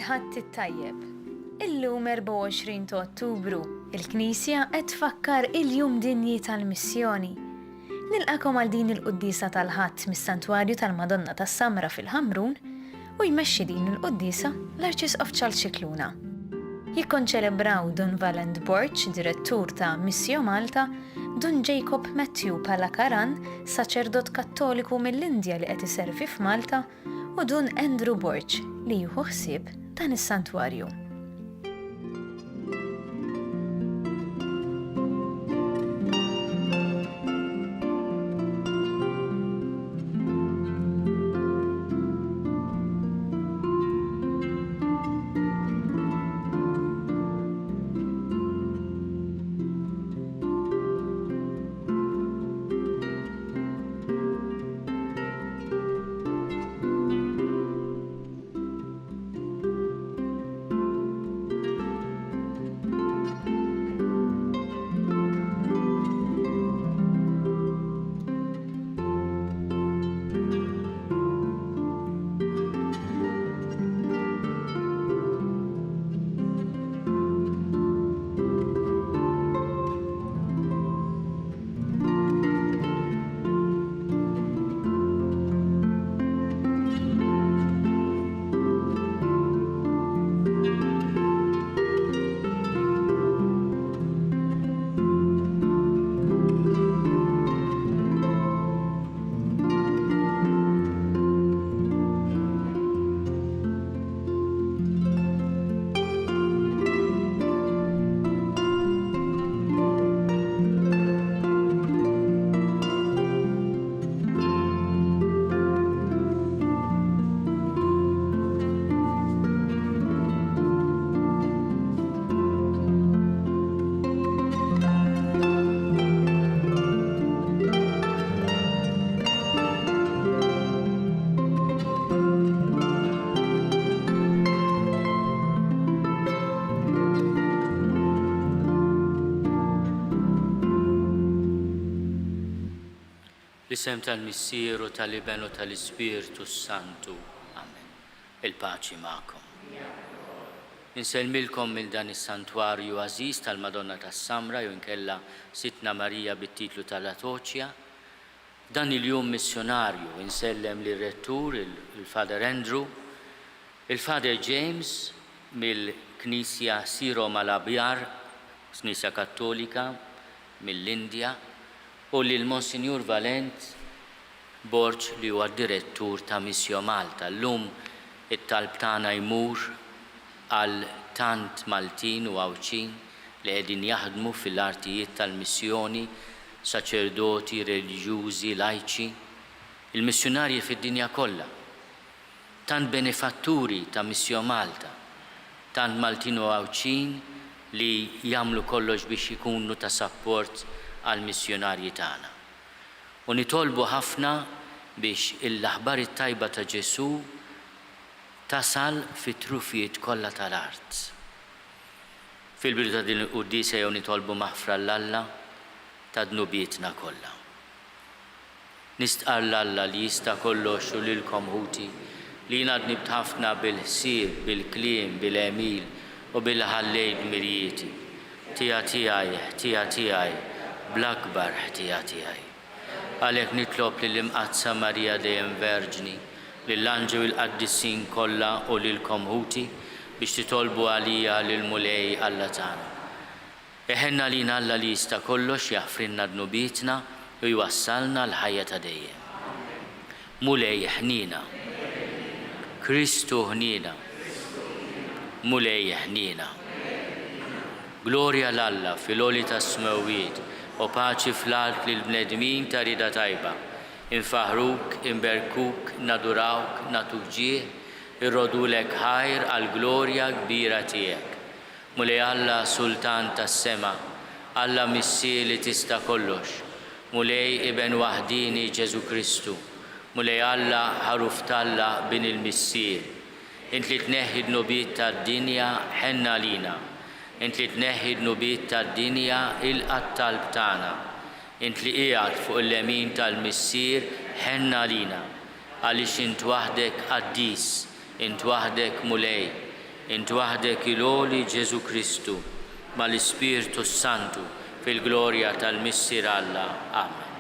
kulħadd it-tajjeb. Illum 24 ta' Ottubru, il-Knisja qed tfakkar il-Jum Dinji tal-Missjoni. Nilqakom għal din il-Quddisa tal-Ħadd mis-Santwarju tal-Madonna tas-Samra fil-Ħamrun u jmexxi din il-Quddisa l-Arċisqof Charles Scicluna. Jikkonċelebraw Don Valent Borch, direttur ta' Missio Malta, Don Jacob Matthew Palakaran, saċerdot Kattoliku mill-Indja li qed iservi f'Malta, u Don Andrew Borch li jieħu ħsieb dan is-santwarju. L-isem tal-Missieru, tal-Iben u tal-Ispiritu Santu. Amen. Il-paċi ma'kom. Inselmilkom mill dan is-santwarju għażiż tal-Madonna tas-Samra jew inkella Sitna Marija bit-titlu tal-Atoċja. Dan il-jum missjonarju insellem lir-rettur il-Father Andrew, il-Father James mill-Knisja Siro Malabjar, Knisja Kattolika mill-Indja, u lil Monsignor Valent Borch li huwa direttur ta' Missio Malta. Llum it-talb tagħna jmur għal tant Maltin u Awċin li qegħdin jaħdmu fil-artijiet tal-missjoni, saċerdoti, reliġjużi, lajċi, il-missjonarji fid-dinja kollha. Tant benefatturi ta' Missio Malta, tant Maltin u Awċin li jagħmlu kollox biex ikunu ta' support għal-missjonarji tagħna. U nitolbu ħafna biex l-aħbar it-tajba ta' Ġesu tasal fit-trufijiet kollha tal-art. Fil-bidu ta' din il-Quddisa jew nitolbu maħfra l-Alla ta' dnubietna kollha. Nistqar l-Alla li jista' kollox u lilkom ħuti li jiena dnibt ħafna bil-ħsieb, bil-kliem, bil-emil u bil-ħallejt mirjieti. Tiegħi bl-akbar ħtija tiegħi. Għalhekk nitlob lill-Imqazza Marija dejjem Verġni, lill-Anġew il-Qaddissin kollha u lilkom ħuti biex titolbu għalija lil Mulej Alla tagħna. Eħenna lina Alla li jista' kollox jaħfrinna dnubietna u jwassalna l-ħajja ta' dejjem. Mulej ħnina. Kristu ħnina. Mulej ħnina. Glorja l-Alla fil-oli tas-smawiet u paċi fl-art lill-bnedmin ta' rida tajba. Infaħruk, inberkuk, nadurawk, natuġġieħ, irrodulek ħajr għal-glorja kbira tiegħek. Mulej Alla Sultan tas-sema, Alla Missir li tista' kollox. Mulej Iben Waħdini Ġesu Kristu. Mulej Alla ħaruf talla bin il-Missir. Int li tneħħi d-nubiet tad-dinja ħenna lina. Int li tneħħi d-nubiet tad-dinja il-qattalb tagħna. Int li qiegħed fuq il-lemin tal-Missier ħenna lina. Għaliex int waħdek qaddis, int waħdek mulej, int waħdek il-Oli Ġesu Kristu, mal-Ispirtu Santu, fil-glorja tal-Missier Alla. Amen.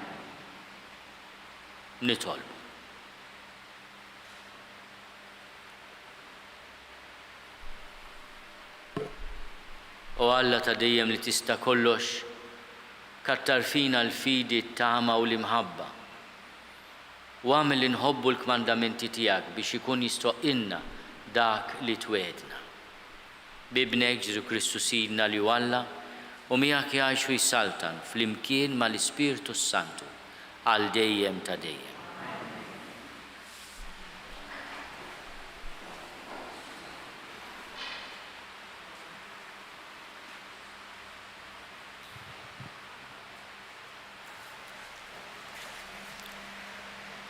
Nitolbu. O Alla ta' dejjem li tista' kollox, kattar fina l-fidi, t-tama u l-imħabba. U għamil li nħobbu l-kmandamenti tiegħek biex ikun jistoqilna dak li twedna. Bibnek Ġesu Kristu Sidna li Alla, u miegħek jgħix u jsaltan fl-imkien mal-Ispirtu Santu għal dejjem ta' dejjem.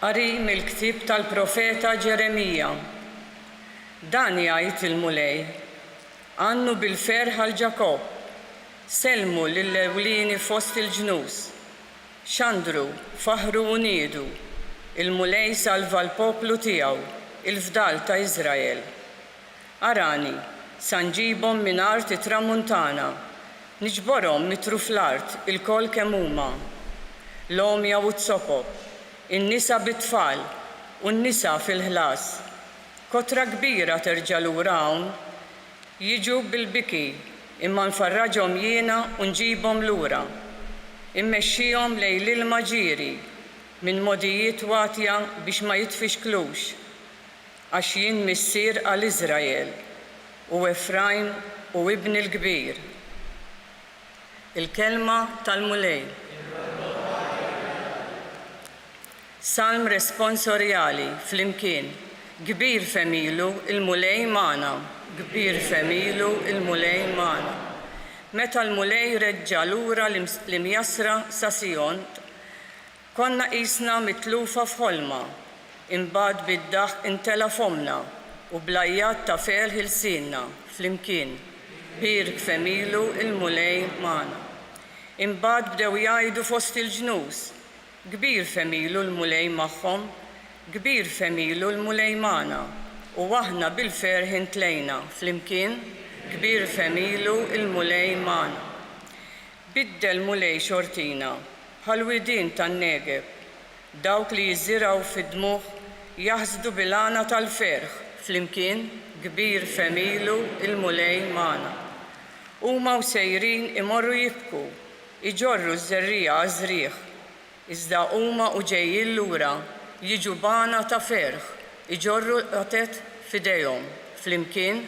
Qari mill-ktieb tal-profeta Ġeremija. Dan jgħid il-mulej, għannu bil-ferħ għal Ġakob, selmu lill-ewlieni fost il-ġnus, xandru, faħru u niedu, il-mulej salva l-poplu tiegħu, il-fdal ta' Iżrael. Arani, sanġibhom minn art it-tramuntana, niġborhom mitru fl-art il-kol kemm huma, l-omja u t-sokop, in-nisa bit-tfal u n-nisa fil-ħlas. Kotra kbira terġa' lura hawn, jiġu bil-biki, imma nfarraġhom jiena u nġibhom lura. Immexxihom lejn l-ilma ġieri minn modijiet watja biex ma jitfixklux, għax jien missier għal Iżrael u Efraim u ibni l-kbir. Il-kelma tal-mulej. Salm responsorjali fl-imkien, kbir femilu il-mulej magħna, kbir femilu il-mulej magħna. Meta l-mulej reġġa' lura l-imjasra sa Sion, konna qisna mitlufa f'ħolma, imbagħad bid-daħk intela fomna u blajjat ta' fel ħilsienna fl-imkien, kbir femilu il-mulej magħna. Imbagħad bdew jgħidu fost il-ġnus, kbir femilu l-mulej magħhom, kbir femilu l-mulej magħna, u aħna bil-ferħ intlejna fl-imkien, kbir femilu l-mulej magħna. Biddel mulej xortina, bħal-widien tan-Negeb, dawk li jiżiraw fid-dmuħ jaħsdu bil-għana tal-ferħ fl-imkien, kbir femilu l-mulej magħna. Huma sejrin imorru jibku, iġorru ż-żerrija għażrieħ, iżda huma u ġejjin lura jiġu bana ta' ferħ, iġorru qatet f'idejhom fl-imkien,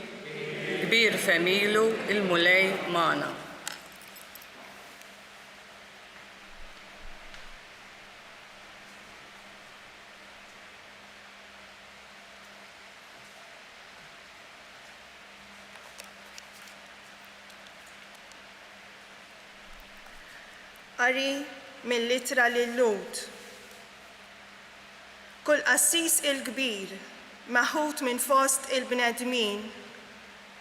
kbir femilu il-mulej magħna. Qari mill-ittra lil-Lut. Kull qassis il-kbir maħut minn fost il-bnedmin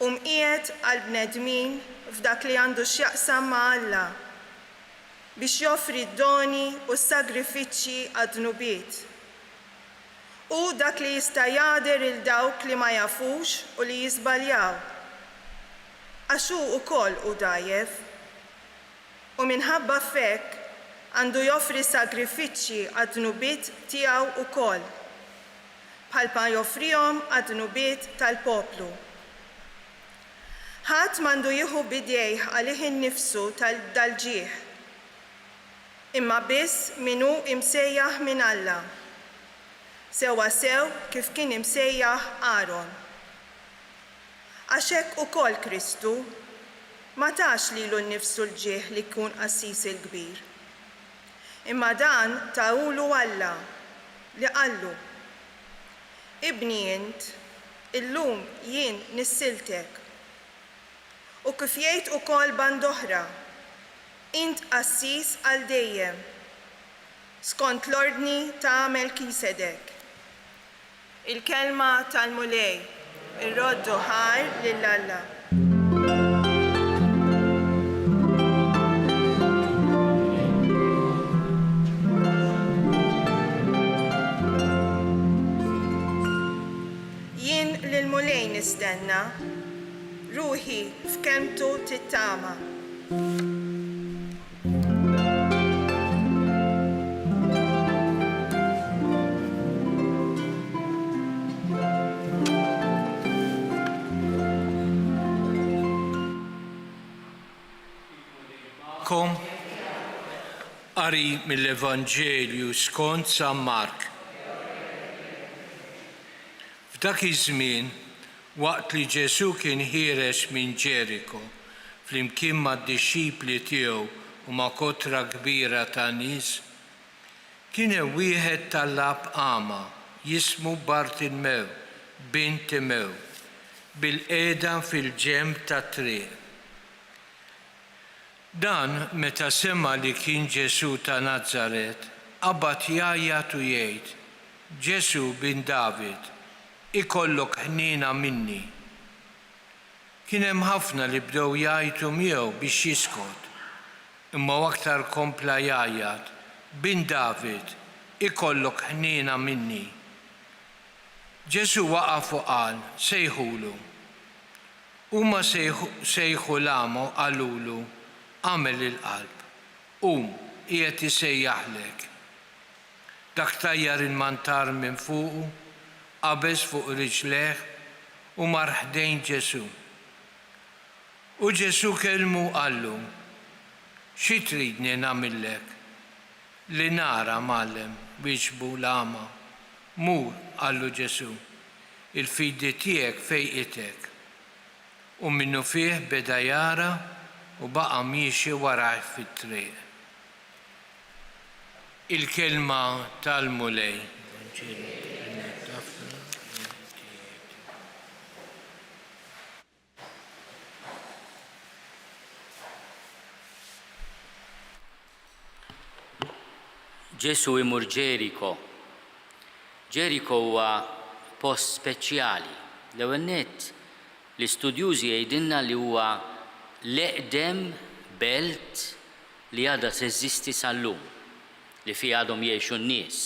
u mqiegħed għall-bnedmin f'dak li għandu x'jaqsam ma' Alla biex joffri d-doni u s-sagrifiċċji għad-dnubiet. U dak li jista' jagħder il dawk li ma jafux u li jiżbaljaw. Għax hu wkoll hu dgħajjef u minħabba f'hekk għandu joffri sagrifiċċji għad-dnubiet tiegħu wkoll, bħalma joffrihom għad-dnubiet tal-poplu. Ħadd m'għandu jieħu bidejh għalih innifsu dal-ġieħ, imma biss min hu imsejjaħ minn Alla, sewwa sew kif kien imsejjaħ Aaron. Għax hekk ukoll Kristu ma tax lilu nnifsu l-ġieħ li jkun qassis il-kbir. Imma dan tawulu Alla li qallu: Ibni int, illum jien nissiltek. U kif jgħid ukoll band oħra, int qassis għal dejjem, skont l-ordni ta' Melkisedek. Il-kelma tal-mulej, irroddu ħar lil Alla. Nistenna ruħi f'kelmtu tittama. Qari mill-Evanġelju skont San Mark. F'dak iż-żmien, waqt li Ġesu kien ħierex minn Ġeriko, flimkien mad-dixxipli tiegħu u ma' kotra kbira ta' nies, kien hemm wieħed tal-lab ama jismu Bartimew, bin Timew, bil-qiegħda fil-ġenb tat-triq. Dan meta sema li kien Ġesu ta' Nazaret, qabad jgħajjat u jgħid: Ġesu bin David, ikollok ħniena minni. Kien hemm ħafna li bdew jgħidu miegħu biex jiskot, imma aktar kompla jgħajjat: bin David, ikollok ħniena minni. Ġesu waqaf u qal: sejħulu. Huma sejħu l-amu qalulu: għamel il-qalb, qiegħed isejjaħlek. Dak tajjar il-mantar minn fuqu, qabeż fuq riġlejh u mar ħdejn Ġesu. U Ġesu kelmu qallu: xi tridni nagħmillek? Li nara Mallem, wieġbu l-ama. Mur, qallu Ġesu, il-fidi tiegħek fejqitek. U minnu fih beda jara u baqa' miexi warah fit-triq. Il-kelma tal-mulej. Ġesu imur Ġeriko. Ġeriko huwa post speċjali. L-ewwel nett l-istudjużi jgħidilna li huwa l-eqdem belt li għadha teżisti sal-lum, li fi għadhom jgħixu n-nies.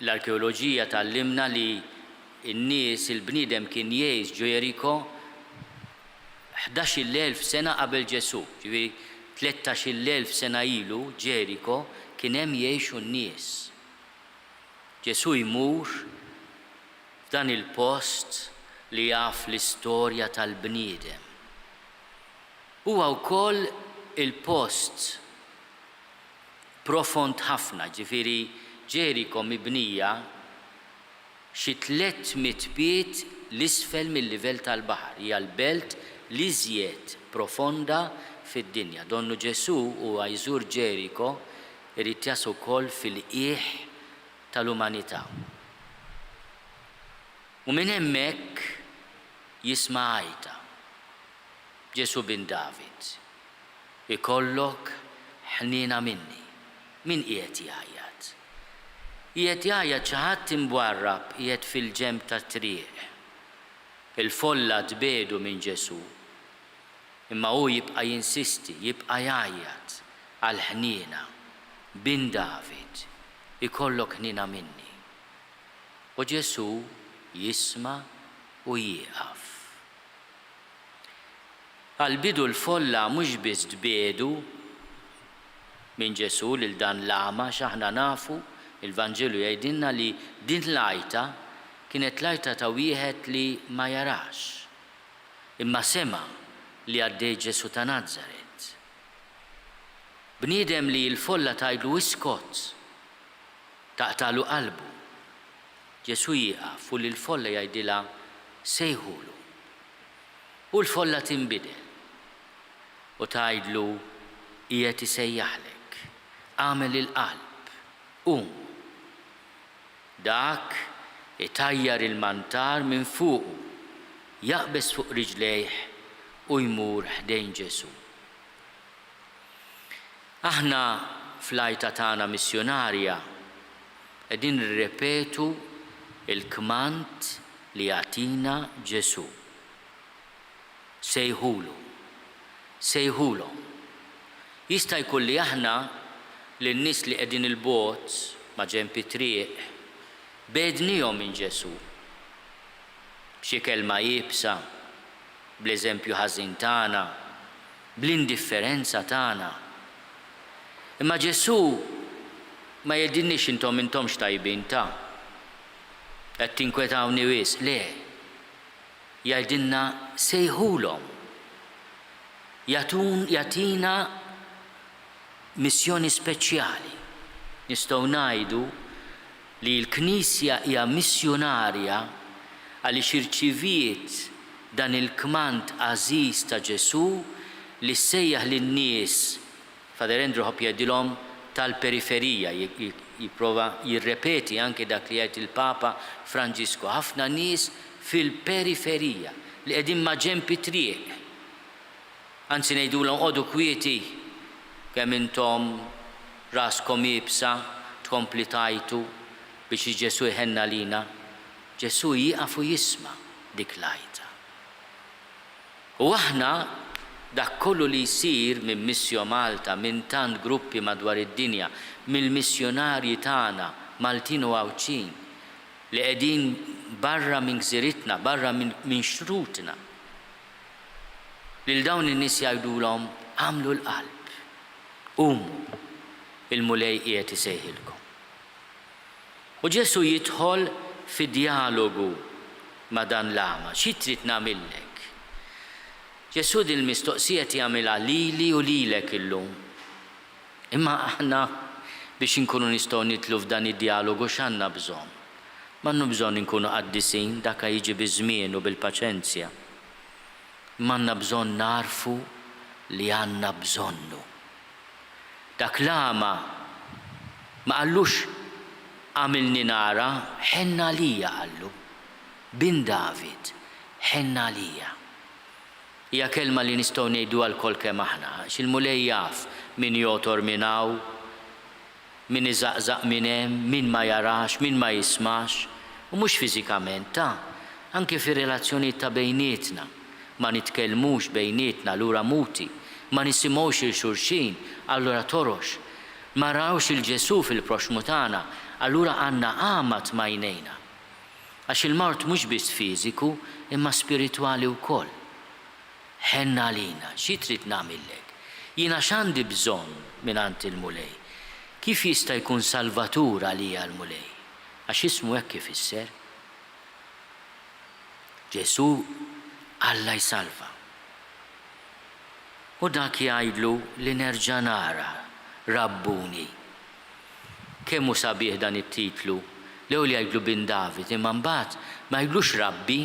L-arkeoloġija tallimna li n-nies, il-bniedem kien jgħix Ġeriko 11,000 sena qabel Ġesu. Ġifieri 13,000 sena ilu Ġeriko kien hemm jgħixu n-nies. Ġesu jmur f'dan il-post li jaf l-istorja tal-bniedem. Huwa wkoll il-post profond ħafna, ġifieri Ġeriko mibnija xi 300 pied l-isfel mill-livell tal-baħar. Hija l-belt li żjed profonda fid-dinja. Donnu Ġesu huwa jżur Ġeriko irid jas ukoll fil-qiegħ tal-umanità. U minn hemmhekk jisma' għajta. Ġesu bin David, ikollok ħniena minni. Min qiegħed jgħajjat? Qiegħed jgħajjat xi ħadd imwarrab qiegħed fil-ġenb tat-triq. Il-folla tbedu minn Ġesu, imma hu jibqa' jinsisti, jibqa' jgħajjat għal ħniena. Bin David, ikollok ħniena minni. U Ġesu jisma' u jieqaf. Għal-bidu l-folla mhux biss tbiedu minn Ġesu lil dan l-ama x'aħna nafu, il-Vanġelu jgħidilna li din l-għajta kienet l-għajta ta' wieħed li ma jarax, imma sema li għaddej Ġesu ta' Nazaret. Bniedem li l-folla tgħidlu iskot, taqtalu qalbu. Ġesu jieqaf u l-folla jgħidilha sejħulu. U l-folla tinbidel u tgħidlu qiegħed isejjaħlek, għamel il-qalb, Dak itajjar il-mantar minn fuqu, jaqbes fuq riġlejh u jmur ħdejn Ġesu. Aħna fl-għajta tagħna missjonarja qegħdin nirrepetu il-kmand li jagħtina Ġesu. Sejħulhom. Jista' jkun li aħna lin-nies li qegħdin il-bogħod ma' ġenbi triq bednihom minn Ġesu. B'xi kelma jibsa, bl-eżempju ħażin tagħna, bl-indifferenza tagħna. Imma Ġesu ma jedinniex intomx tajbin ta' qed tinkwetawni wisq, le. Jgħidilna sejħulhom. Jatina missjoni speċjali. Nistgħu ngħidu li l-Knisja hija missjonarja għaliex irċiviet dan il-kmand għażiż ta' Ġesu li ssejjaħ lin-nies, Fader Andrew Hope jgħidilhom tal-periferija, jipprova jirrepeti anke dak li jgħid il-Papa Franġisku, ħafna nies fil-periferija li qegħdin ma' ġenbi triq. Anzi ngħidulhom qogħdu kwieti kemm intom raskom ibsa tkompli tajtu biex Ġesu jħenna lina. Ġesu jieqaf u jisma' dik l-għajta. U aħna dak kollu li jsir minn Missio Malta, minn tant gruppi madwar id-dinja, mill-missjonarji tagħna Maltin u Għawċin li qegħdin barra minn gżiritna, barra minn xrutna. Lil dawn in-nies jgħidulhom għamlu l-qalb. Qumu, il-mulej qiegħed isejħilkom. U Ġesu jidħol fi dialogu ma' dan l-ama. Xi trid nagħmillek? Ġesu din il-mistoqsija jagħmilha lili u lilek illum. Imma aħna biex inkunu nistgħu nitlu f'dan id-dialogu x'għandna bżonn. M'għandnu bżonn inkunu qaddisin dak jiġi biż-żmien u bil-paċenzja. M'għandna bżonn narfu li għandna bżonnu. Dak l-ama ma qallux għamilni nara, ħenna lija qallu. Bin David, ħenna lija. Hija kelma li nistgħu ngħidu għal kemm aħna, x'il-mulej jaf min jotor minn hawn, min iżaqżaq minn hemm, min ma jarax, min ma jismax, u mhux fiżikament ta' anke fir-relazzjonijiet ta' bejnietna. Ma nitkellmux bejnietna lura muti, ma nisimgħux il-xulxin, allura torox. Ma rawx il-Ġesu fil-proxmu tagħna, allura għandna qamat majnejna. Għax il-mart mhux biss fiżiku, imma spiritwali wkoll. Ħenna lina, xi trid nagħmillek? Jiena x'għandi bżonn mingħand il-mulej? Kif jista' jkun salvatur għalija l-mulej? Għax ismu hekk ifisser. Ġesu Alla jsalva. U dak jgħidlu li nerġa' nara Rabbuni. Kemm hu sabiħ dan it-titlu? L-ewwel jgħidlu bin David, imma mbagħad ma jgħidlux Rabbi,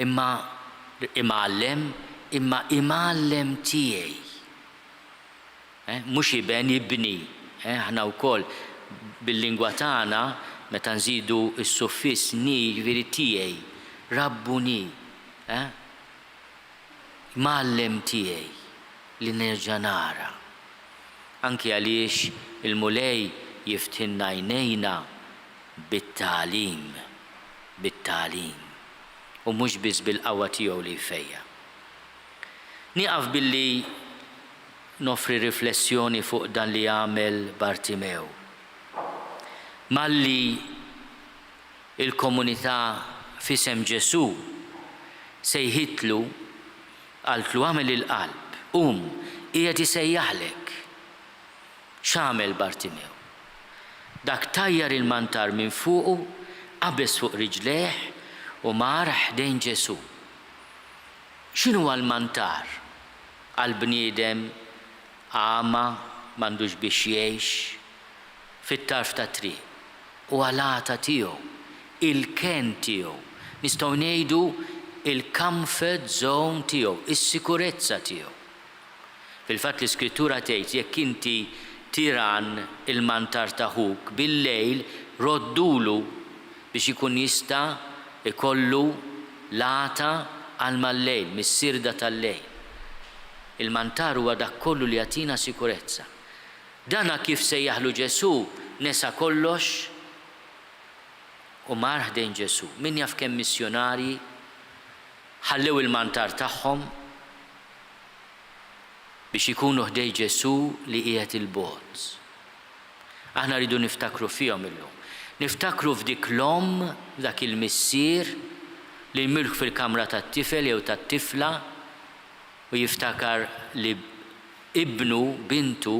imma imgħallem, imma imgħallem tiegħi. Mhux iben ibni. Aħna wkoll bil-lingwa tagħna meta nżidu s-suffiss ni jiġifieri tiegħi, Rabbuni, imgħallem tiegħi li nerġa' nara. Anki għaliex il-mulej jiftinna għajnejna bit-tagħlim, u mhux biss bil-qawwa tiegħu li jfejja. Nieqaf billi nofri riflessjoni fuq dan li għamel Bartimew. Malli il-komunità f'isem Ġesu sejħitlu qaltlu għamel il-qalb, qiegħed isejjaħlek. X'għamel Bartimew? Dak tajjar il-mantar minn fuqu, qabeż fuq riġlejh u mar ħdejn Ġesu. X'inhu l-mantar? Għall-bniedem għama m'għandux biex jgħix fit-tarf ta' triq u għalata tiegħu, il-ken tiegħu, nistgħu ngħidu il-comfort zone tiegħu, is-sikurezza tiegħu. Fil-fatt l-Iskrittura tgħid jekk inti tiran il-mantar taħuk bil-lejl roddulu biex ikun jista' ikollu lata għal mal-lejl, mis-sirda tal-lejl. Il-mantar huwa dak kollu li jagħtina sikurezza. Dana kif sejjaħlu Ġesu nesa kollox u mar ħdejn Ġesu. Min jaf kemm missjonarji ħallew il-mantar tagħhom biex ikunu ħdej Ġesu li qiegħed il-bogħod. Aħna rridu niftakru fihom illum. Niftakru f'dik l-omm, dak il-missier li jmilk fil-kamra tat-tifel jew tat-tifla u jiftakar li ibnu, bintu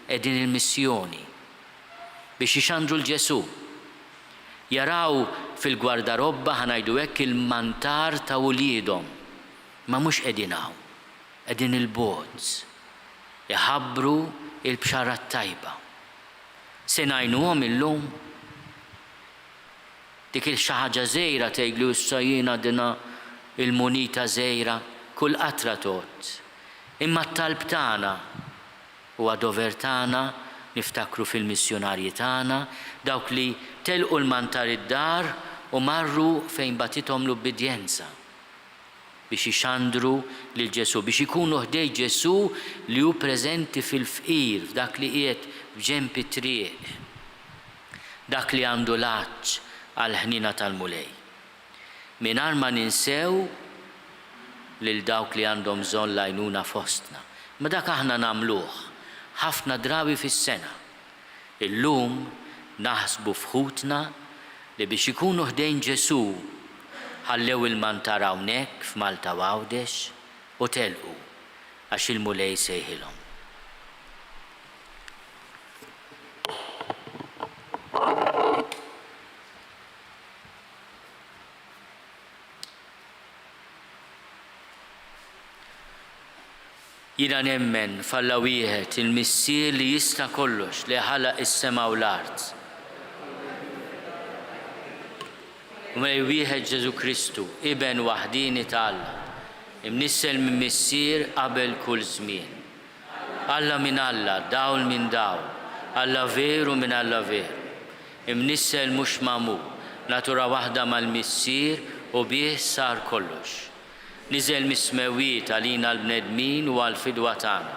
qegħdin il-missjoni biex jixandru l-Ġesu. Jaraw fil-gwardarobba ħanajdu hekk il-mantar ta' wuliedhom, ma mhux qegħdin hawn, qegħdin il-bods, iħabbru il-bxara tajba. Se ngħinuhom illum dik xi ħaġa żgħira tgħidlu issa jiena dina il-munita żgħira kull qatra tot. Imma t-talb tagħna huwa dover tagħna niftakru fil-missjonarji tagħna dawk li telqu l-mantar id-dar u marru fejn batithom l-ubbidjenza biex jixandru lil Ġesu, biex ikunu ħdej Ġesu li hu preżenti fil-fqir, f'dak li qiegħed f'ġenb it-triq, dak li għandu laċċ għall-ħnina tal-mulej. Mingħajr ma ninsew lil dawk li għandhom bżonn l-għajnuna fostna. Ma dak aħna nagħmluh ħafna drabi fis-sena. Illum naħsbu fħutna li biex ikunu ħdejn Ġesu ħallew il-mantar hawnhekk f'Malta Għawdex u telqu għax il-mulej sejħilhom. Jiena nemmen f'Alla wieħed il-missier li jista' kollox li ħalaq is-sema u l-art. U wieħed Ġesu Kristu, Iben waħdini ta' Alla, imnissel minn missier qabel kull żmien. Alla minn Alla, dawl minn dawl, Alla veru minn Alla veru. Imnissel mhux magħmul, natura waħda mal-missier u bih sar kollox. Niżel mis-smewiet għalina l-bnedmin u għal-fidwa tagħna.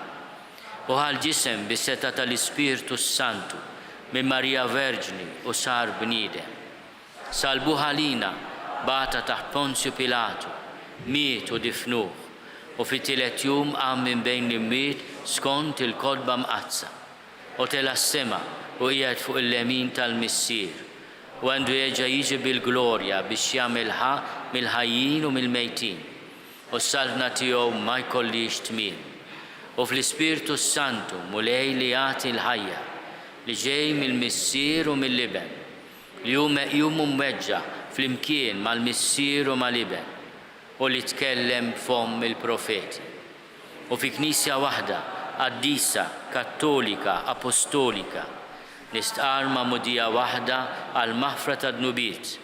U għal-ġisem bis-seta tal-Ispirtu Santu minn Marija Verġni u sar bniedem. Salbuh għalina bata taħt Ponzju Pilatu, miet u difnuh u fit-tielet jum qam minn bejn l-imwiet skont il-kodba mqazza. U tela s-sema u qiegħed fuq il-lemin tal-missier u għandu jerġa' jiġi bil-glorja biex jagħmel mill-ħajjin u mill-mejtin. U s-salvna tiegħu ma jkollix tmiem. U fl-Ispirtu Santu mulej li jagħti l-ħajja li ġej mill-missier u mill-liben li hu meqjum u mweġġa' flimkien mal-missier u mal-liben u li tkellem f'fomm il-profeti. U fi Knisja waħda qaddisa, kattolika, apostolika nistqar ma'mudija waħda għal maħfra ta' dnubiet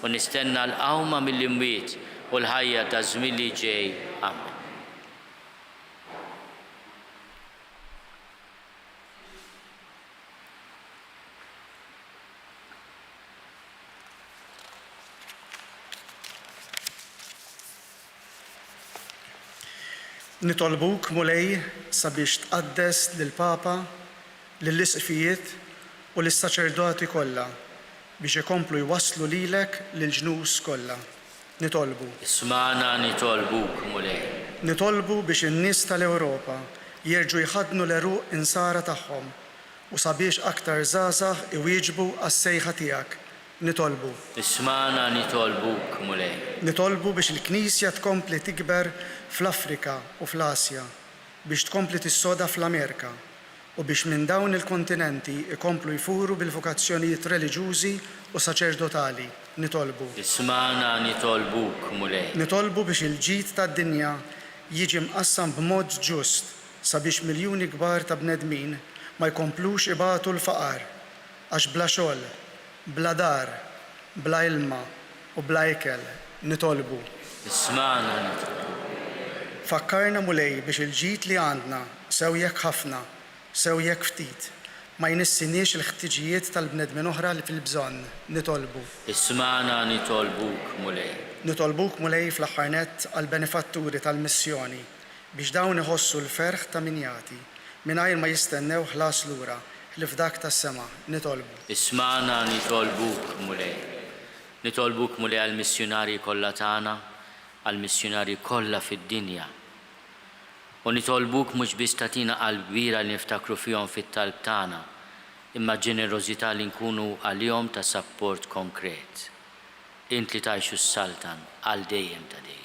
u nistenna l-qawma mill-imwiet u l-ħajja ta' żmien li ġej. Amen. Nitolbuk mulej sabiex tqaddes lill-Papa, lill-isqfijiet u lis-saċerdoti kollha biex ikomplu jwasslu lilek lill-ġnus kollha. Nitolbu. Ismana nitolbuk mulej. Nitolbu biex in-nies tal-Ewropa jerġgħu jħadnu l-eruq insara tagħhom u sabiex aktar żgħażagħ iwieġbu għas-sejħa tiegħek. Nitolbu. Ismana nitolbuk mulej. Nitolbu biex il-Knisja tkompli tikber fl-Afrika u fl-Asja, biex tkompli tissoda fl-Amerika u biex minn dawn il-kontinenti ikomplu jfuru bil-vokazzjonijiet reliġjużi u saċerdotali. Nitolbu. Ismana nitolbuk mulej. Nitolbu biex il-ġid tad-dinja jiġi mqassam b'mod ġust sabiex miljuni kbar ta' bnedmin ma jkomplux ibatu l-faqar għax bla xogħol, bla dar, bla ilma u bla ikel. Nitolbu. Ismana nitolbuk. Fakkarna mulej biex il-ġid li għandna sew jekk ħafna, sew jekk ftit, ma jnissinniex il-ħtiġijiet tal-bnedmin oħra li fil-bżonn. Nitolbu. Ismana nitolbuk mulej. Nitolbuk mulej fl-aħħar nett għall-benefatturi tal-missjoni biex dawn iħossu l-ferħ ta' min jagħti mingħajr ma jistennew ħlas lura li f'dak tas-sema. Nitolbu. Ismana nitolbuk mulej. Nitolbuk mulej għall-missjonarji kollha tagħna, għall-missjonarji kollha fid-dinja. U nitolbuk mhux biss tagħtina qalb kbira li niftakru fihom fit-talb tagħna, imma ġenerożità li nkunu għalihom ta' sapport konkret. int li tajxu s-saltan għal dejjem ta' dejjem.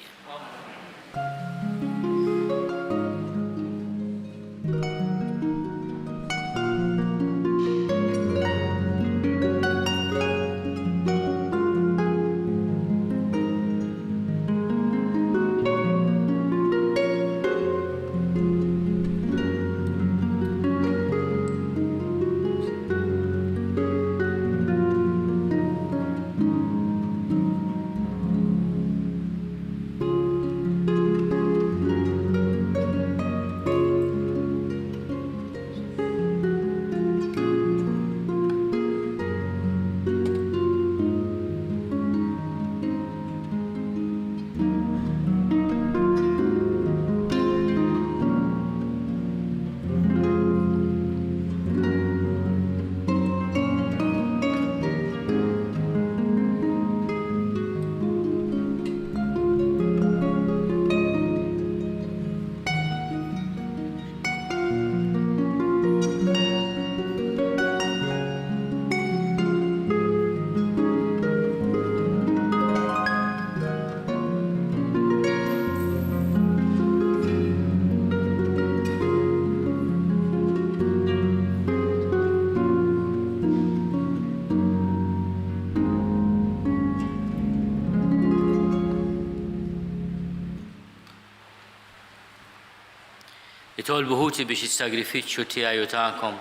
Itolbu ħuti biex is-sagrifiċċju tiegħi u tagħkom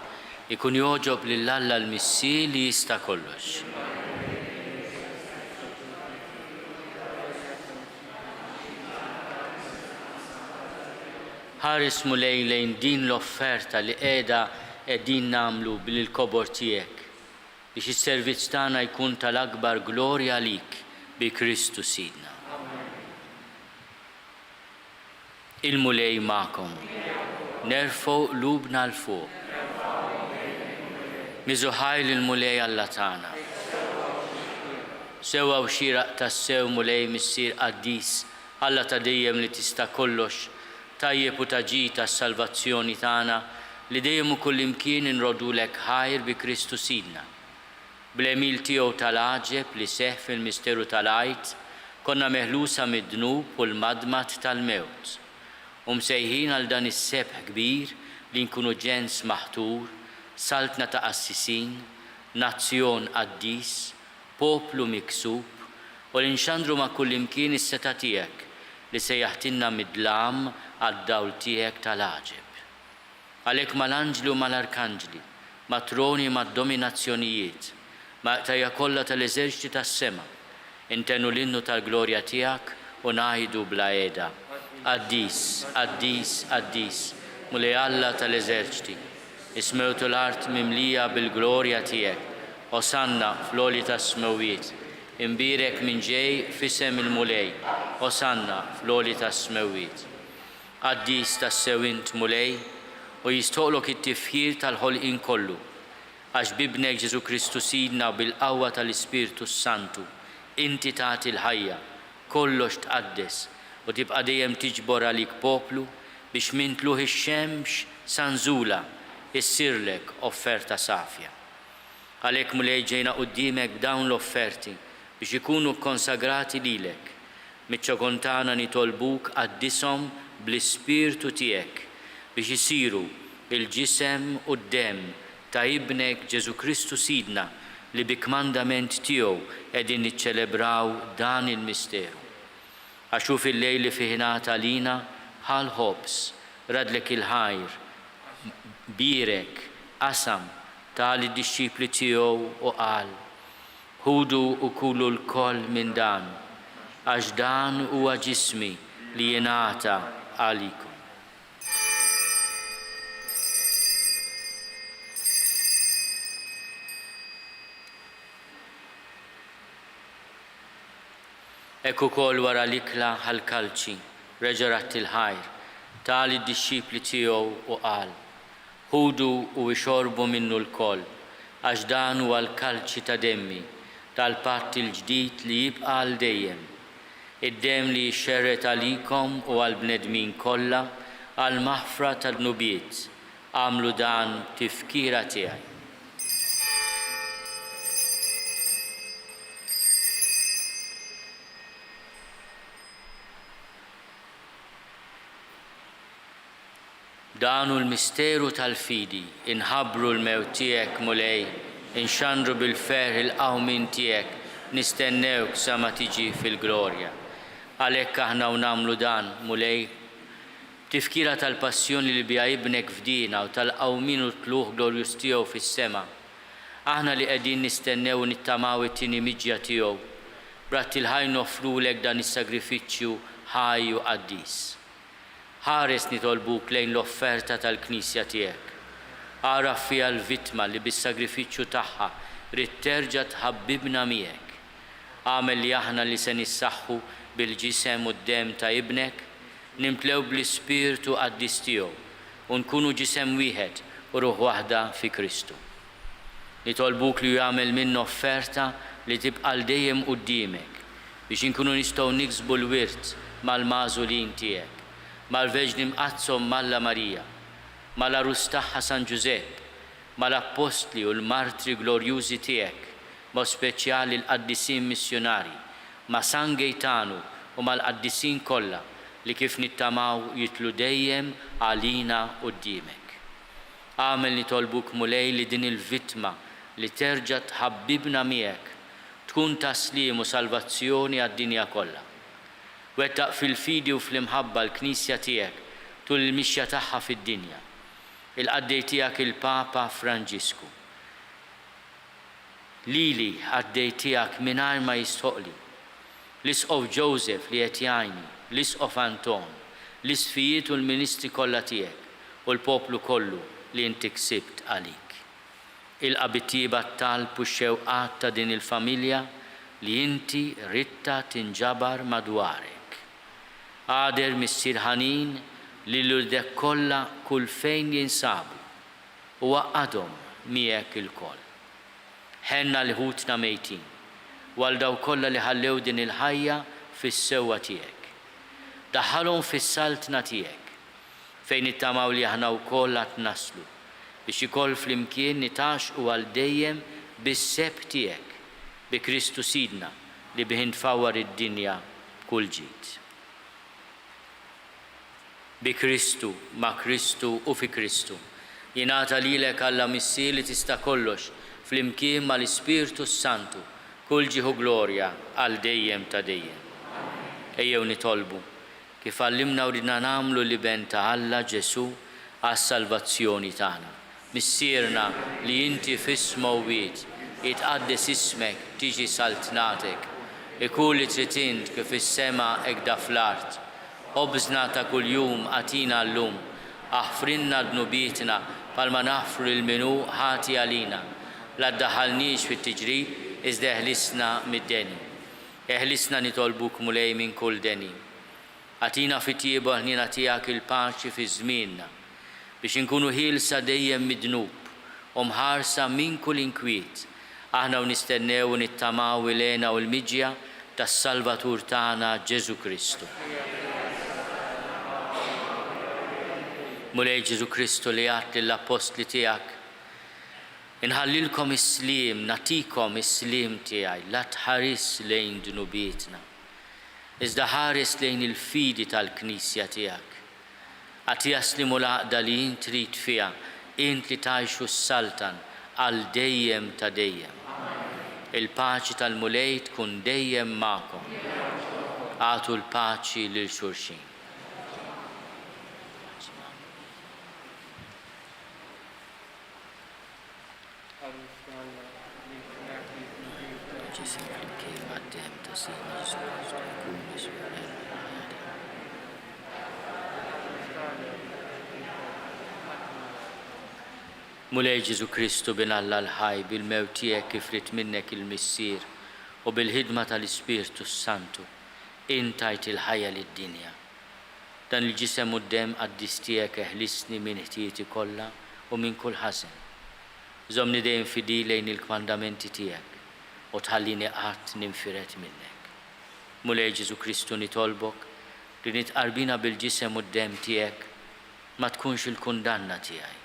ikun joġob lill-Alla l-Missir li jista' kollox. Ħares mulej lejn din l-offerta li qegħdin nagħmlu bil-kobor tiegħek biex is-servizz tagħna jkun tal-akbar glorja għalik bi Kristu Sidna. Il-mulej magħkom. Nerfgħu qlubna l fuq. Miżu ħajl il-mulej Alla tagħna. Sewwa u xieraq tas-sew mulej missier qaddis Alla ta' dejjem li tista' kollox, tajjeb u taġid tas-salvazzjoni tagħna li dejjem u kullimkien inrodulek ħajr bi Kristu Sidna. Bl-emil tiegħu tal-għaġeb li seħħ fil-misteru tal-għajt konna meħlusa mid-dnub u l-madmat tal-mewt. Msejħin għal dan is-sebħ kbir li nkunu ġens maħtur, saltna ta' qassisin, nazzjon qaddis, poplu miksub u li nxandru ma' kullimkien is-seta' tiegħek li se jaħtinna mid-dlam għad-dawl tiegħek tal-għaġeb. Għalhekk mal-anġli u mal-arkanġli, matroni mad-dominazzjonijiet, ma' qtajja kollha tal-eżerċiti tas-sema, intennu l-innu tal-glorja tiegħek u ngħidu bla qiegħda. Qaddis, qaddis, qaddis, mulej Alla tal-eżerċiti, ismewtu l-art mimlija bil-glorja tiegħek, osanna fl-għoli tas-smewwiet, imbirek minn ġej f'isem il-mulej, osanna fl-għoli tas-smewwiet. Qaddis tas-sewint mulej u jistoqlok it-tifħir tal-ħolqien kollu, għax bibnek Ġesu Kristu Sidna bil-qawwa tal-Ispirtu Santu, inti tagħti l-ħajja, kollox tqaddes, u tibqa' dejjem tiġbor għalik poplu biex minn tluħ ix-xemx sanżula issirlek offerta safja. Għalhekk mulej ġejna quddiemek dawn l-offerti biex ikunu konsagrati lilek. Miċ-ċokontana nitolbuk qaddishom bl-Ispirtu tiegħek biex isiru il-ġisem u d-demm ta' ibnek Ġesu Kristu Sidna li bi kmandament tiegħu qegħdin niċċelebraw dan il-misteru. Għaxu fil-lejl li fiħnata lina ħal ħobs, radlek il-ħajr, birek, qasam tal id-disċipli tiegħu u qal, ħudu u kulu l-koll minn dan, għax dan huwa ġismi li jingħata għalikom. Ekku kol wara l-ikla ħal-kalċi, reġarat il-ħajr, tal id-disċipli tiegħu u qal, ħudu u ixorbu minnu l-koll, għax dan huwa l-kalċi ta' demmi, tal-patt il-ġdid li jibqa' għal dejjem. Id-demm li jxerret għalikom u għal-bnedmin kollha għal maħfra tad-dnubiet, għamlu dan tifkira tiegħi. Danu l-misteru tal-fidi, inħabru l-mewt tiegħek mulej, inxandru bil-ferħ il-qawmin tiegħek, nistennewk sa ma tiġi fil-glorja. Għalhekk aħna u nagħmlu dan mulej, tifkira tal-passjoni li bija ibnek fdina u tal-qawmin u tluħ glorjus tiegħu fis-sema. Aħna li qegħdin nistennew u nittamaw it-tieni miġja tiegħu, brat il-ħaj nofrulek dan is-sagrifiċċju ħaj u qaddis. Ħares nitolbuk lejn l-offerta tal-Knisja tiegħek. Ara fiha l-vittma li bis-sagrifiċċju tagħha rid terġa' tħabbibna miegħek. Għamel li aħna li se nissaħħu bil-ġisem u d-dem ta' ibnek, nimplew bl-ispirtu qaddis tiegħu u nkunu ġisem wieħed u ruħ waħda fi Kristu. Nitolbuk li jagħmel minna offerta li tibqa' dejjem quddiemek biex inkunu nistgħu niksbu l-wirt mal-magħżulin tiegħek, mal-Verġni Mqazzom Malla Marija, mal-Arus tagħha San Giuseppe, mal-Apostli u l-Martri glorjużi tiegħek, mod speċjali l-qaddisin missjonari, ma' San Gejtanu u mal-qaddisin kollha li kif nittamaw jitlu dejjem għalina quddiemek. Għamel nitolbuk mulej li din il-vittma li terġa' tħabbibna miegħek tkun taslim u salvazzjoni għad-dinja kollha. Wettaq fil-fidi u fl-imħabba l-Knisja tiegħek tul il-mixja tagħha fid-dinja. Il-qaddej tiegħek il-Papa Franġisku. Lili qaddej tiegħek mingħajr ma jistoqli. L-Isqof Joseph li qed jgħinni, l-Isqof Anton, l-isfijiet u l-ministri kollha tiegħek u l-poplu kollu li inti ksibt għalik. Il-qabittiba talb u x-xewqat ta' din il-familja li inti ritta tinġabar madwarek. Għader missier ħanin li l-urdek kollha kull fejn jinsabu u għadhom miegħek il-koll. Ħenna li ħutna mejtin, għal daw kollha li ħallew din il-ħajja fis-sewwa tiegħek. Daħħalhom fis-saltna tiegħek fejn ittamaw li aħna wkoll qed naslu biex ikoll flimkien nitaxqu għal dejjem bis-seb tiegħek bi Kristu Sidna li bih tfawwar id-dinja kull ġid. Bi Kristu, ma' Kristu u fi Kristu. Jingħata lilek Alla Missier li tista' kollox flimkien mal-Ispirtu Santu kull ġieħu glorja għal dejjem ta' dejjem. Ejjew nitolbu kif għallimna u ridna nagħmlu li ben ta' Alla Ġesu għas-salvazzjoni tagħna. Missierna li inti f'ismu wieħed jitqaddes ismek tiġi saltnatek, ikun li trid int kif is-sema hekk da fl-art. Obżna ta' kuljum għatina llum, aħfrinna dnubietna palma naħfru l-minu ħati għalina. La ddaħħalniex fit-tiġrib iżda eħlisna mid-deni. Eħlisna nitolbuk mulej minn kull deni. Għatina fit-tiebu ħnina tiegħek il-paċi fi żmienna biex inkunu ħielsa dejjem mid-dnub u mħarsa minn kull inkwiet. Aħna u nistennew u nittamaw ilena u l-miġja tas-Salvatur tagħna Ġesu Kristu. Mulej Ġesu Kristu li għat l-apostli tiegħek, inħallilkom is-slim, natikom is-slim tiegħi, la tħares lejn dnubietna. Iżda ħares lejn il-fidi tal-Knisja tiegħek. Għad jaslimu l-għaqda li int trid fiha, int li tgħixu s-saltan għal dejjem ta' dejjem. Il-paċi tal-mulej tkun dejjem magħkom. Għatu l-paċi lil xulxin. Mulej Ġesu Kristu bin Alla l-ħaj bil-mewt tiegħek kif rid minnek il-missier u bil-ħidma tal-Ispirtu Santu intajt il-ħajja lid-dinja. Dan il-ġisem u d-dem qaddis tiegħek eħlisni minn ħtieti kollha u minn kull ħażen. Żomni dejjem fidi lejn il-kmandamenti tiegħek u tħallini qatt ninfiret minnek. Mulej Ġesu Kristu nitolbok li nitqarbina bil-ġisem u d-dem tiegħek ma tkunx il-kundanna tiegħi.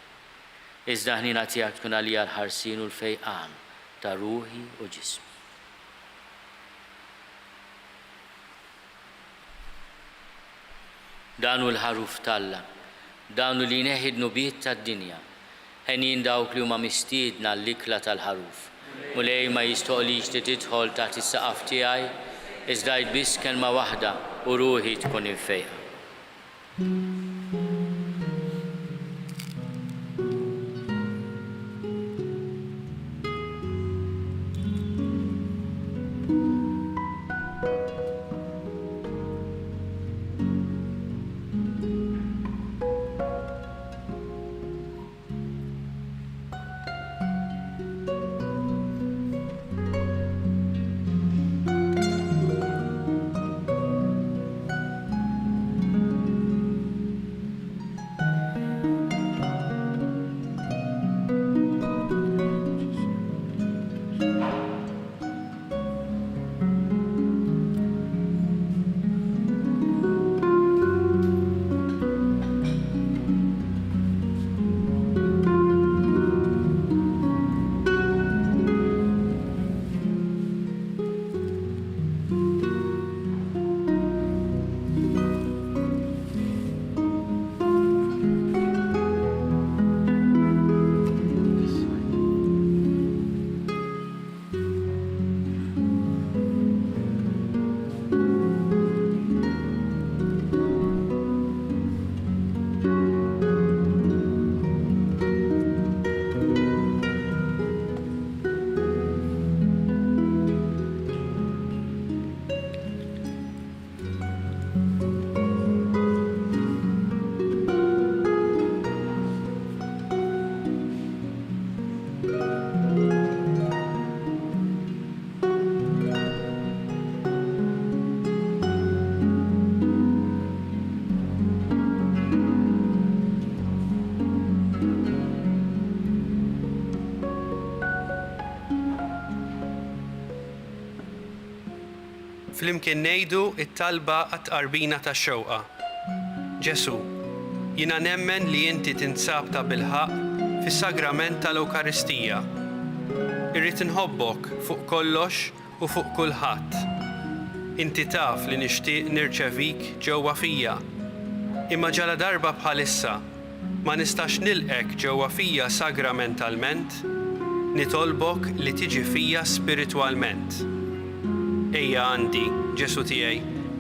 Iżda ħnina tiegħek tkun għalija l-ħarsin u l-fejqan ta' ruħi u ġismi. Dan hu l-ħaruf talla dawnu li neħidnu biet tad-dinja, ħenin dawk li huma mistiedna l-ikla tal-ħaruf. Mulej ma jistoqlix li tidħol taħt is-saqaf tiegħi, iżda biss kelma waħda u ruħi tkun infejqa. Flimkien ngħidu t-talba għat-tqarbina tax-xewqa. Ġesu, jiena nemmen li inti tinsab ta' bilħaq fis-sagrament tal-Ewkaristija. Irrid inħobbok fuq kollox u fuq kulħadd. Inti taf li nixtieq nirċevik ġewwa fija. Imma ġala darba bħalissa ma nistax nilqek ġewwa fija sagramentalment, nitolbok li tiġi fija spiritwalment. Ejja għandi, Ġesu tiegħi,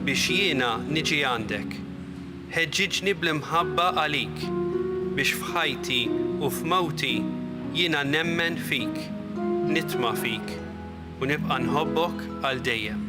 biex jiena niġi għandek. Ħeġġiġni bl-imħabba għalik, biex f'ħajti u f'mawti jiena nemmen fik, nitma' fik u nibqa' nħobbok għal dejjem.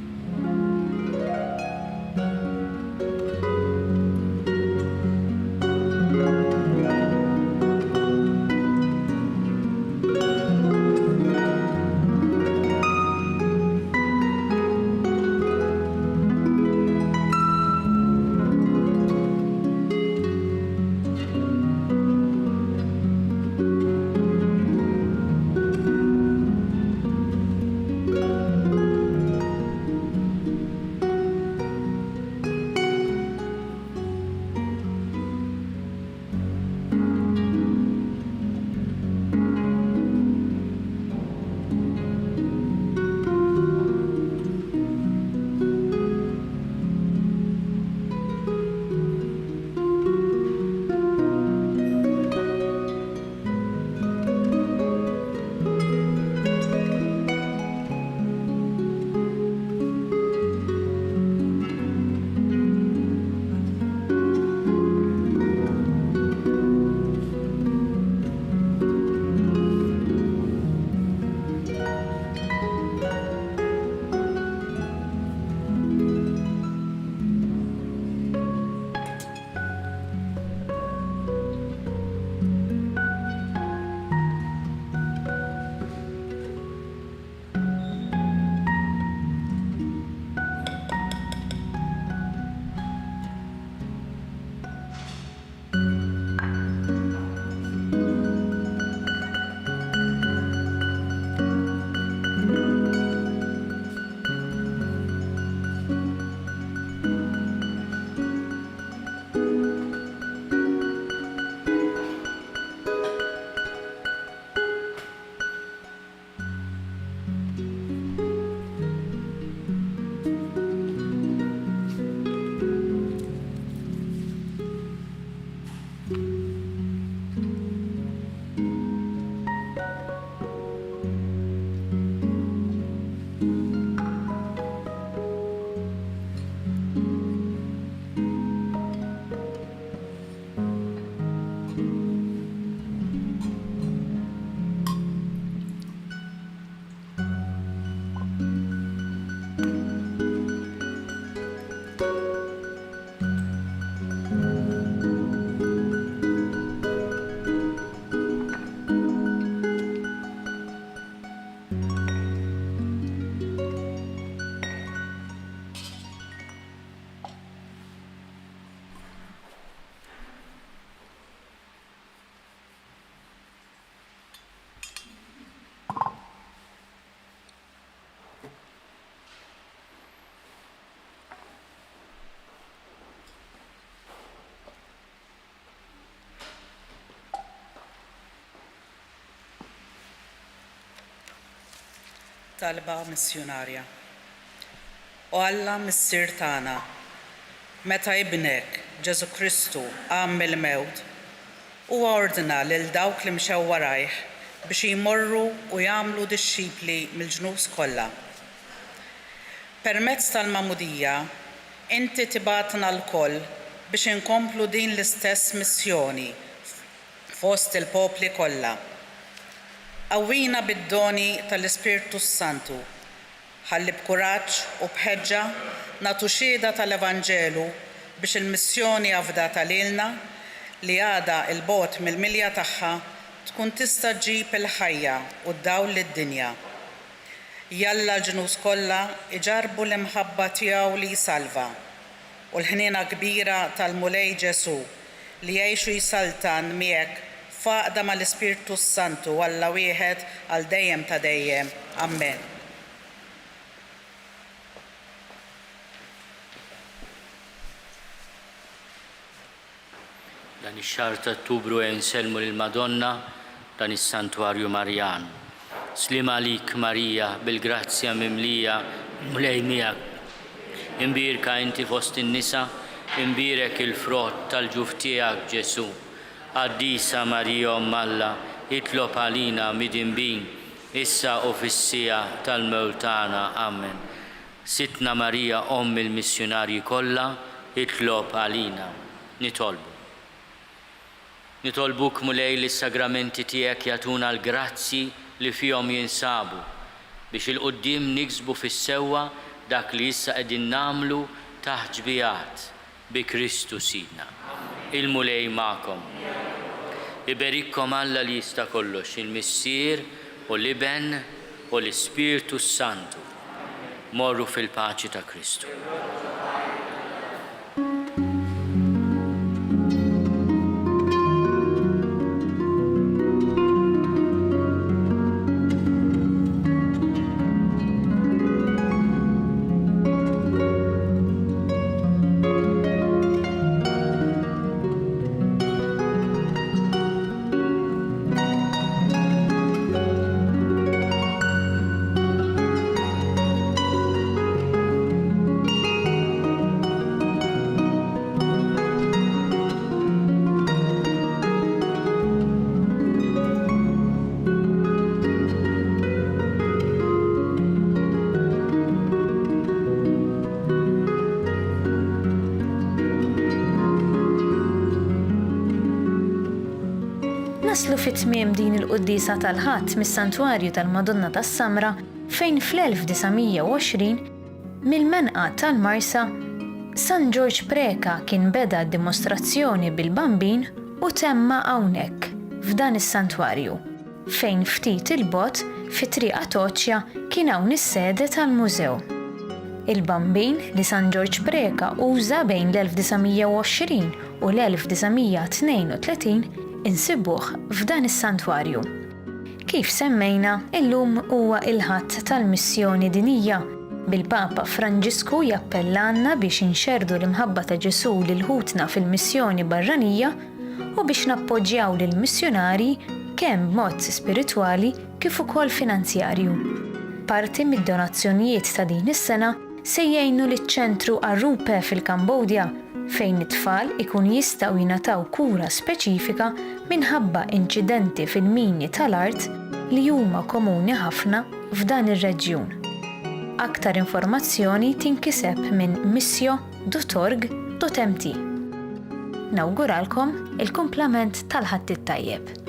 talba missjonarja. U Alla missier tagħna, meta ibnek Ġesu Kristu qam mill-mewt, huwa ordna lil dawk li mxew warajh biex jmorru u jagħmlu dixxipli mill-ġnus kollha. Permezz tal-Magħmudija, inti tibatna l-koll biex inkomplu din l-istess missjoni fost il-popli kollha. Qawwina bid-doni tal-Ispirtu Santu, ħalli b'kuraġġ u bħeġġa nagħtu xhieda tal-Evanġelu biex il-missjoni avdata lilna li għadha il-bogħod mill-milja tagħha tkun tista' ġġib il-ħajja u d-dawl lid-dinja. Jalla l-ġnus kollha iġarbu l-imħabba tiegħu li jsalva u l-ħniena kbira tal-Mulej Ġesu li jgħixu jisaltan miegħek faqda mal-Ispirtu Santu Alla wieħed għal dejjem ta' dejjem. Amen. Dan ix-xahar ta' Ottubru nsellmu lill-Madonna dan is-Santwarju Marjan. Slim għalik Marija bil-grazzja mimlija mulej miegħek. Imbirka inti fost in-nisa, imbirek il-frott tal-ġuf tiegħek Ġesu. Qaddisa Marija Omm Alla, itlob għalina midinbin, issa u fis-sija tal-mewt tagħna. Amen. Sitna Marija Omm il-missjonarji kollha, itlob għalina. Nitolbuk mulej li s-sagramenti tiegħek jagħtuna l-grazzi li fihom jinsabu biex il-qudiem niksbu fis-sewwa dak li issa qegħdin nagħmlu taħt ġbijat bi Kristu Sidna. Il-mulej magħkom. Iberikkom Alla li jista' kollox, il-Missier u l-Iben u l-Ispirtu Santu. Morru fil-paċi ta' Kristu. Naslu fit-tmiem din il-quddisa tal-ħadd mis-Santwarju tal-Madonna tas-Samra fejn fl-1920 mill-menqa tal-Marsa San George Preka kien beda d-dimostrazzjoni bil-bambin u temma hawnhekk f'dan is-santwarju fejn ftit il-bogħod fit-triqa Toċja kien hawn is-sede tal-mużew. Il-bambin li San George Preka uża bejn l-1920 u l-1932 insibuh f'dan is-santwarju. Kif semmejna, illum huwa il-ħadd tal-missjoni dinija bil-Papa Franġisku jappellanna biex inxerdu l-imħabba ta' Ġesu lil ħutna fil-missjoni barranija u biex nappoġġjaw lil missjonari kemm b'mod spiritwali kif ukoll finanzjarju. Parti mid-donazzjonijiet ta' din is-sena se jgħinu liċ-ċentru Arrupe fil-Kambodja fejn it-tfal ikun jistgħu jingħataw kura speċifika minħabba inċidenti fil-minji tal-art li huma komuni ħafna f'dan ir-reġjun. Aktar informazzjoni tinkiseb minn missio.org.mt. Nawguralkom il-kumplament tal-ħadd it-tajjeb.